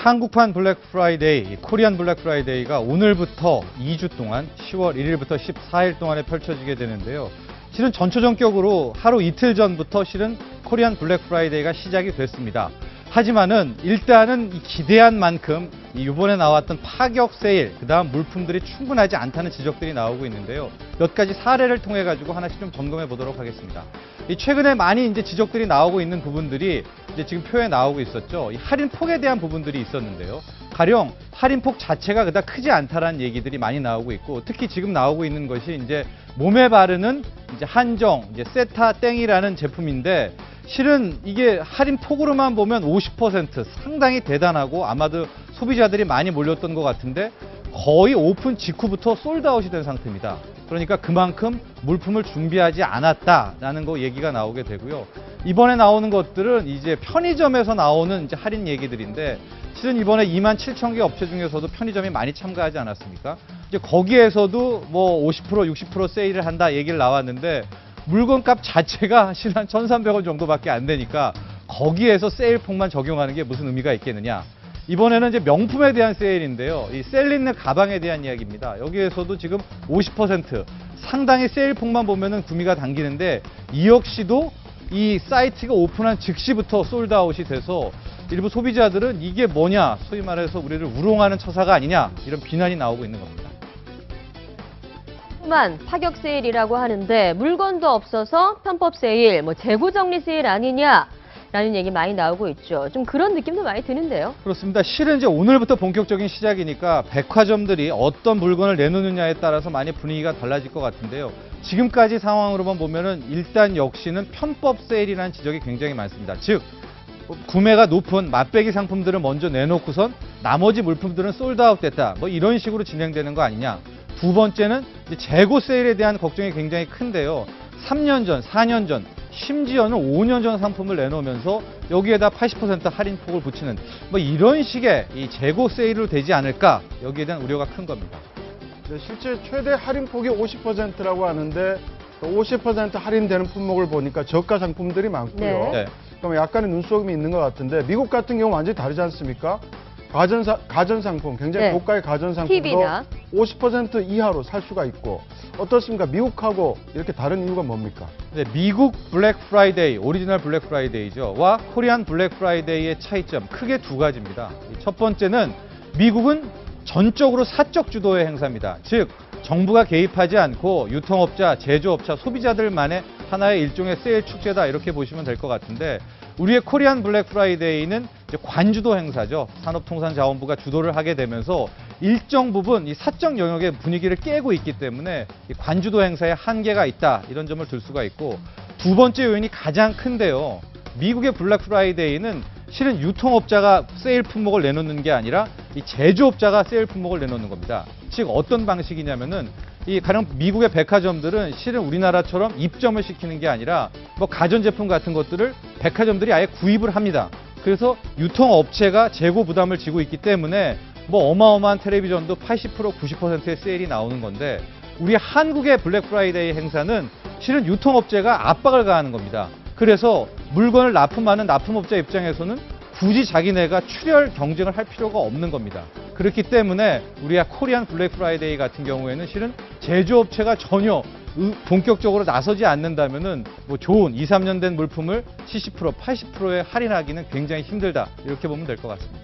한국판 블랙 프라이데이, 코리안 블랙 프라이데이가 오늘부터 2주 동안 10월 1일부터 14일 동안에 펼쳐지게 되는데요. 실은 전초전격으로 하루 이틀 전부터 실은 코리안 블랙 프라이데이가 시작이 됐습니다. 하지만은 일단은 이 기대한 만큼 이번에 나왔던 파격 세일, 그다음 물품들이 충분하지 않다는 지적들이 나오고 있는데요. 몇 가지 사례를 통해 가지고 하나씩 좀 점검해 보도록 하겠습니다. 이 최근에 많이 이제 지적들이 나오고 있는 부분들이 이제 지금 표에 나오고 있었죠. 이 할인폭에 대한 부분들이 있었는데요. 가령 할인폭 자체가 그닥 크지 않다라는 얘기들이 많이 나오고 있고, 특히 지금 나오고 있는 것이 이제 몸에 바르는 이제 한정, 이제 세타 땡이라는 제품인데, 실은 이게 할인폭으로만 보면 50% 상당히 대단하고 아마도 소비자들이 많이 몰렸던 것 같은데 거의 오픈 직후부터 솔드아웃이 된 상태입니다. 그러니까 그만큼 물품을 준비하지 않았다라는 거 얘기가 나오게 되고요. 이번에 나오는 것들은 이제 편의점에서 나오는 이제 할인 얘기들인데, 실은 이번에 27,000개 업체 중에서도 편의점이 많이 참가하지 않았습니까? 이제 거기에서도 뭐 50%, 60% 세일을 한다 얘기를 나왔는데, 물건값 자체가 실은 한 1,300원 정도밖에 안 되니까 거기에서 세일폭만 적용하는 게 무슨 의미가 있겠느냐. 이번에는 이제 명품에 대한 세일인데요. 이 셀린느 가방에 대한 이야기입니다. 여기에서도 지금 50% 상당히 세일폭만 보면은 구미가 당기는데, 이 역시도 이 사이트가 오픈한 즉시부터 솔드아웃이 돼서 일부 소비자들은 이게 뭐냐, 소위 말해서 우리를 우롱하는 처사가 아니냐, 이런 비난이 나오고 있는 겁니다. 만 파격 세일이라고 하는데 물건도 없어서 편법 세일, 뭐 재고 정리 세일 아니냐라는 얘기 많이 나오고 있죠. 좀 그런 느낌도 많이 드는데요. 그렇습니다. 실은 이제 오늘부터 본격적인 시작이니까 백화점들이 어떤 물건을 내놓느냐에 따라서 많이 분위기가 달라질 것 같은데요. 지금까지 상황으로만 보면은 일단 역시는 편법 세일이라는 지적이 굉장히 많습니다. 즉, 구매가 높은 맛배기 상품들을 먼저 내놓고선 나머지 물품들은 솔드아웃 됐다, 뭐 이런 식으로 진행되는 거 아니냐. 두 번째는 이제 재고 세일에 대한 걱정이 굉장히 큰데요. 3년 전, 4년 전, 심지어는 5년 전 상품을 내놓으면서 여기에다 80% 할인폭을 붙이는 뭐 이런 식의 이 재고 세일로 되지 않을까, 여기에 대한 우려가 큰 겁니다. 네, 실제 최대 할인폭이 50%라고 하는데 50% 할인되는 품목을 보니까 저가 상품들이 많고요. 네. 그럼 약간의 눈속임이 있는 것 같은데, 미국 같은 경우 완전히 다르지 않습니까? 가전상품, 굉장히 네. 고가의 가전상품도 TV나 50% 이하로 살 수가 있고, 어떻습니까? 미국하고 이렇게 다른 이유가 뭡니까? 네, 미국 블랙 프라이데이, 오리지널 블랙 프라이데이죠. 와 코리안 블랙 프라이데이의 차이점 크게 두 가지입니다. 첫 번째는 미국은 전적으로 사적 주도의 행사입니다. 즉, 정부가 개입하지 않고 유통업자, 제조업자, 소비자들만의 하나의 일종의 세일 축제다, 이렇게 보시면 될 것 같은데, 우리의 코리안 블랙 프라이데이는 이제 관주도 행사죠. 산업통상자원부가 주도를 하게 되면서 일정 부분 이 사적 영역의 분위기를 깨고 있기 때문에 이 관주도 행사에 한계가 있다, 이런 점을 들 수가 있고, 두 번째 요인이 가장 큰데요. 미국의 블랙 프라이데이는 실은 유통업자가 세일 품목을 내놓는 게 아니라 이 제조업자가 세일 품목을 내놓는 겁니다. 즉, 어떤 방식이냐면은 가령 미국의 백화점들은 실은 우리나라처럼 입점을 시키는 게 아니라 뭐 가전제품 같은 것들을 백화점들이 아예 구입을 합니다. 그래서 유통업체가 재고 부담을 지고 있기 때문에 뭐 어마어마한 텔레비전도 80%, 90%의 세일이 나오는 건데, 우리 한국의 블랙 프라이데이 행사는 실은 유통업체가 압박을 가하는 겁니다. 그래서 물건을 납품하는 납품업자 입장에서는 굳이 자기네가 출혈 경쟁을 할 필요가 없는 겁니다. 그렇기 때문에 우리가 코리안 블랙 프라이데이 같은 경우에는 실은 제조업체가 전혀 본격적으로 나서지 않는다면은 뭐 좋은 2, 3년 된 물품을 70%, 80%에 할인하기는 굉장히 힘들다, 이렇게 보면 될 것 같습니다.